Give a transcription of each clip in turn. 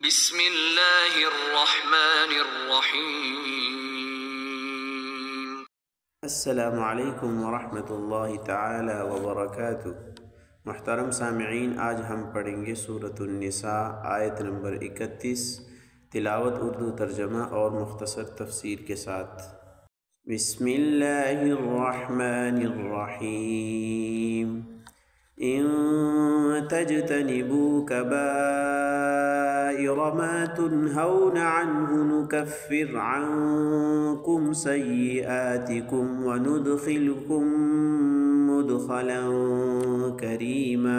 بسم اللہ الرحمن الرحیم۔ السلام علیکم ورحمۃ اللہ تعالی وبرکاتہ۔ محترم سامعین، آج ہم پڑھیں گے سورۃ النساء آیت نمبر 31، تلاوت اردو ترجمہ اور مختصر تفسیر کے ساتھ۔ بسم اللہ الرحمن الرحیم۔ ان تجتنبوا كبائر ما تنهون عنه نكفر عنكم سيئاتكم وندخلكم مدخلا كريما۔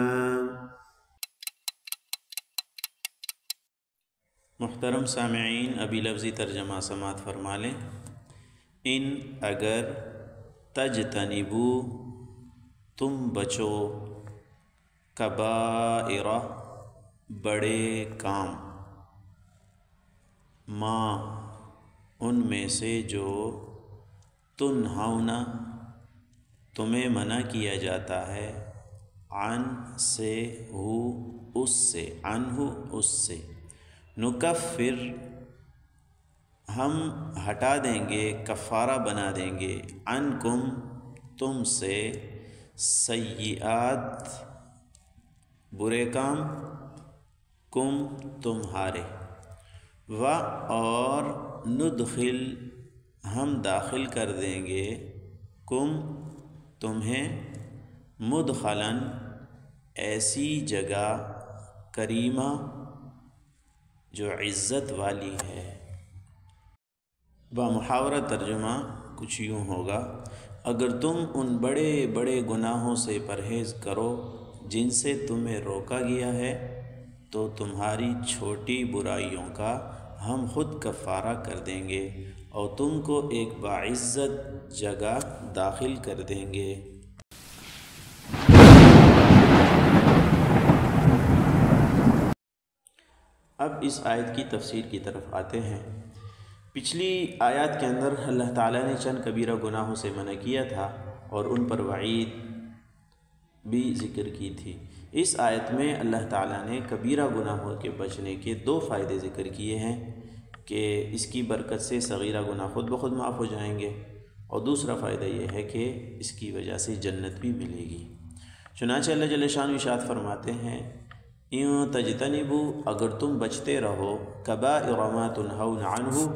محترم سامعین، ابھی لفظی ترجمہ سماعت فرما لیں۔ ان اگر، تجتنبو تم بچو، کبائر بڑے کام، ما ان میں سے جو، تنہون تمہیں منع کیا جاتا ہے، عن سے، ہو اس سے، عنہ اس سے، نکفر ہم ہٹا دیں گے، کفارہ بنا دیں گے، عنکم تم سے، سیئات برے کام، کم تمہارے، و اور ندخل ہم داخل کر دیں گے، کم تمہیں، مدخلاً ایسی جگہ، کریمہ جو عزت والی ہے۔ بمحاورہ ترجمہ کچھ یوں ہوگا: اگر تم ان بڑے بڑے گناہوں سے پرہیز کرو جن سے تمہیں روکا گیا ہے، تو تمہاری چھوٹی برائیوں کا ہم خود کفارہ کر دیں گے اور تم کو ایک باعزت جگہ داخل کر دیں گے۔ اب اس آیت کی تفسیر کی طرف آتے ہیں۔ پچھلی آیات کے اندر اللہ تعالیٰ نے چند کبیرہ گناہوں سے منع کیا تھا اور ان پر وعید بھی ذکر کی تھی۔ اس آیت میں اللہ تعالیٰ نے کبیرہ گناہوں کے بچنے کے دو فائدے ذکر کیے ہیں کہ اس کی برکت سے صغیرہ گناہ خود بخود معاف ہو جائیں گے، اور دوسرا فائدہ یہ ہے کہ اس کی وجہ سے جنت بھی ملے گی۔ چنانچہ اللہ جل شانہ ارشاد فرماتے ہیں: ان تجتنبوا اگر تم بچتے رہو، کبائر ما تنہون عنہ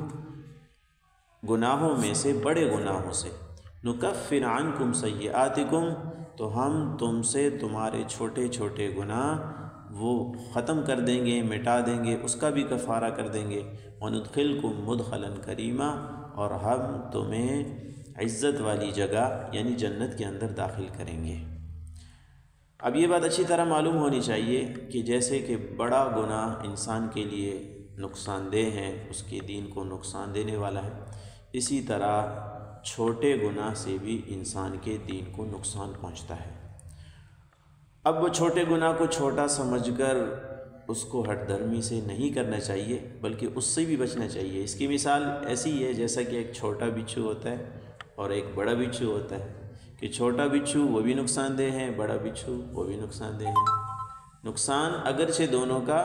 گناہوں میں سے، بڑے گناہوں سے، نکفر عنکم سیئاتکم تو ہم تم سے تمہارے چھوٹے چھوٹے گناہ وہ ختم کر دیں گے، مٹا دیں گے، اس کا بھی کفارہ کر دیں گے، وندخلکم مدخلا کریما اور ہم تمہیں عزت والی جگہ یعنی جنت کے اندر داخل کریں گے۔ اب یہ بات اچھی طرح معلوم ہونی چاہیے کہ جیسے کہ بڑا گناہ انسان کے لیے نقصان دہ ہے، اس کے دین کو نقصان دینے والا ہے، اسی طرح چھوٹے گناہ سے بھی انسان کے دین کو نقصان پہنچتا ہے۔ اب وہ چھوٹے گناہ کو چھوٹا سمجھ کر اس کو ہٹ درمی سے نہیں کرنا چاہیے، بلکہ اس سے بھی بچنا چاہیے۔ اس کی مثال ایسی ہے جیسا کہ ایک چھوٹا بچھو ہوتا ہے اور ایک بڑا بچھو ہوتا ہے، کہ چھوٹا بچھو وہ بھی نقصان دہ ہے، بڑا بچھو وہ بھی نقصان دہ ہے۔ نقصان اگرچہ دونوں کا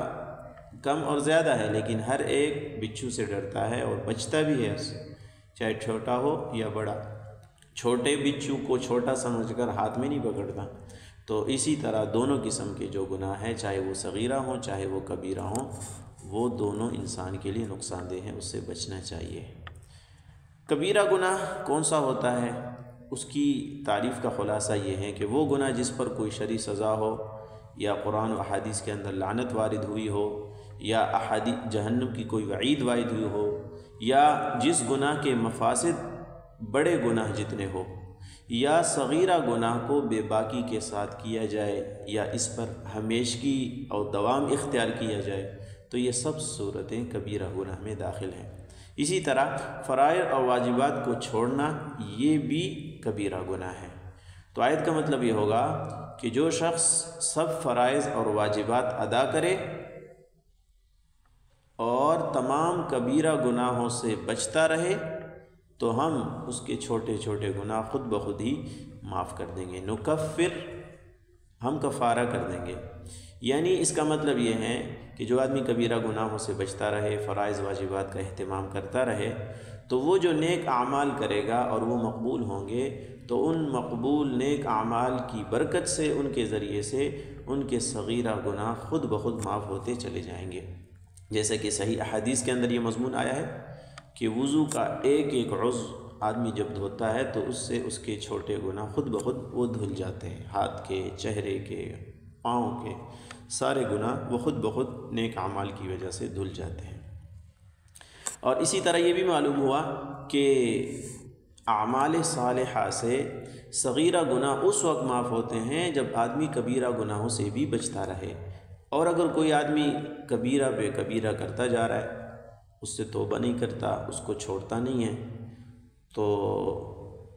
کم اور زیادہ ہے، لیکن ہر ایک بچھو سے ڈرتا ہے اور بچتا بھی ہے اس سے، چاہے چھوٹا ہو یا بڑا۔ چھوٹے بچھو کو چھوٹا سمجھ کر ہاتھ میں نہیں پکڑتا۔ تو اسی طرح دونوں قسم کے جو گناہ ہیں، چاہے وہ صغیرہ ہوں چاہے وہ کبیرہ ہوں، وہ دونوں انسان کے لیے نقصان دہ ہیں، اس سے بچنا چاہیے۔ کبیرہ گناہ کون سا ہوتا ہے؟ اس کی تعریف کا خلاصہ یہ ہے کہ وہ گناہ جس پر کوئی شرعی سزا ہو، یا قرآن و احادیث کے اندر لعنت وارد ہوئی ہو، یا احادیث جہنم کی کوئی وعید وارد ہوئی ہو، یا جس گناہ کے مفاسد بڑے گناہ جتنے ہو، یا صغیرہ گناہ کو بے باکی کے ساتھ کیا جائے، یا اس پر ہمیشگی اور دوام اختیار کیا جائے، تو یہ سب صورتیں کبیرہ گناہ میں داخل ہیں۔ اسی طرح فرائض اور واجبات کو چھوڑنا یہ بھی کبیرہ گناہ ہے۔ تو آیت کا مطلب یہ ہوگا کہ جو شخص سب فرائض اور واجبات ادا کرے اور تمام کبیرہ گناہوں سے بچتا رہے، تو ہم اس کے چھوٹے چھوٹے گناہ خود بخود ہی معاف کر دیں گے۔ نکفر ہم کفارہ کر دیں گے، یعنی اس کا مطلب یہ ہے کہ جو آدمی کبیرہ گناہوں سے بچتا رہے، فرائض واجبات کا اہتمام کرتا رہے، تو وہ جو نیک اعمال کرے گا اور وہ مقبول ہوں گے، تو ان مقبول نیک اعمال کی برکت سے، ان کے ذریعے سے ان کے صغیرہ گناہ خود بخود معاف ہوتے چلے جائیں گے۔ جیسا کہ صحیح احادیث کے اندر یہ مضمون آیا ہے کہ وضو کا ایک ایک عضو آدمی جب دھوتا ہے تو اس سے اس کے چھوٹے گناہ خود بخود وہ دھل جاتے ہیں، ہاتھ کے، چہرے کے، پاؤں کے، سارے گناہ وہ خود بخود نیک اعمال کی وجہ سے دھل جاتے ہیں۔ اور اسی طرح یہ بھی معلوم ہوا کہ اعمال صالحہ سے صغیرہ گناہ اس وقت معاف ہوتے ہیں جب آدمی کبیرہ گناہوں سے بھی بچتا رہے، اور اگر کوئی آدمی کبیرہ بے کبیرہ کرتا جا رہا ہے، اس سے توبہ نہیں کرتا، اس کو چھوڑتا نہیں ہے، تو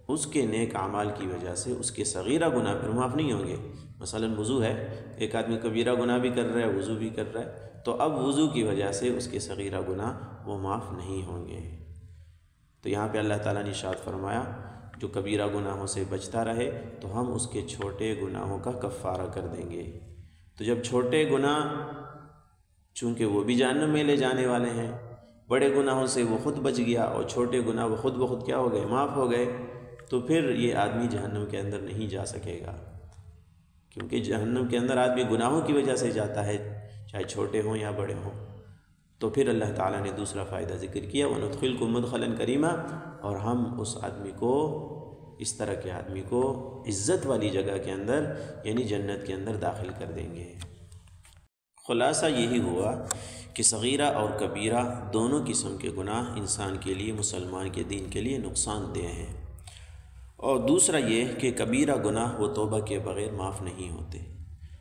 اس کے نیک اعمال کی وجہ سے اس کے صغیرہ گناہ پھر معاف نہیں ہوں گے۔ مثلا وضو ہے، ایک آدمی کبیرہ گناہ بھی کر رہا ہے، وضو بھی کر رہا ہے، تو اب وضو کی وجہ سے اس کے صغیرہ گناہ وہ معاف نہیں ہوں گے۔ تو یہاں پہ اللہ تعالیٰ نے ارشاد فرمایا جو کبیرہ گناہوں سے بچتا رہے تو ہم اس کے چھوٹے گناہوں کا کفارہ کر دیں گے۔ تو جب چھوٹے گناہ چونکہ وہ بھی جہنم میں لے جانے والے ہیں، بڑے گناہوں سے وہ خود بچ گیا اور چھوٹے گناہ وہ خود بخود کیا ہو گئے، معاف ہو گئے، تو پھر یہ آدمی جہنم کے اندر نہیں جا سکے گا، کیونکہ جہنم کے اندر آدمی گناہوں کی وجہ سے جاتا ہے، چاہے چھوٹے ہوں یا بڑے ہوں۔ تو پھر اللہ تعالیٰ نے دوسرا فائدہ ذکر کیا، وَنُدْخِلْكُم مُدْخَلًا كَرِيمًا، اور ہم اس آدمی کو، اس طرح کے آدمی کو عزت والی جگہ کے اندر یعنی جنت کے اندر داخل کر دیں گے۔ خلاصہ یہی ہوا کہ صغیرہ اور کبیرہ دونوں قسم کے گناہ انسان کے لیے، مسلمان کے دین کے لیے نقصان دہ ہیں، اور دوسرا یہ کہ کبیرہ گناہ وہ توبہ کے بغیر معاف نہیں ہوتے،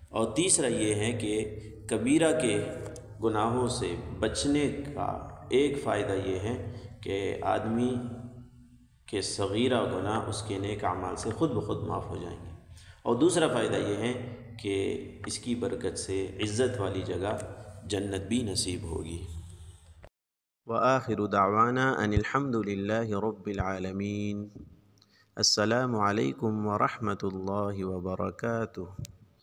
اور تیسرا یہ ہے کہ کبیرہ کے گناہوں سے بچنے کا ایک فائدہ یہ ہے کہ آدمی کے صغیرہ گناہ اس کے نیک اعمال سے خود بخود معاف ہو جائیں گے، اور دوسرا فائدہ یہ ہے کہ اس کی برکت سے عزت والی جگہ جنت بھی نصیب ہوگی۔ وآخر دعوانا ان الحمد للہ رب العالمین۔ السلام علیکم ورحمۃ اللہ وبرکاتہ۔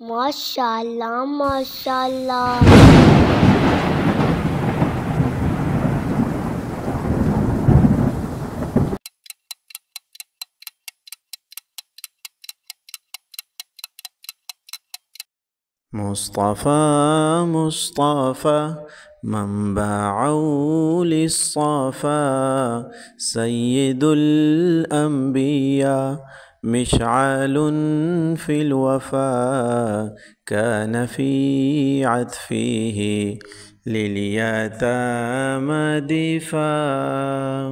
ماشاء اللہ ماشاء اللہ۔ مصطفى مصطفى منبع للصفا، سيد الأنبياء مشعل في الوفا، كان في عطفه لليتامى دفاع.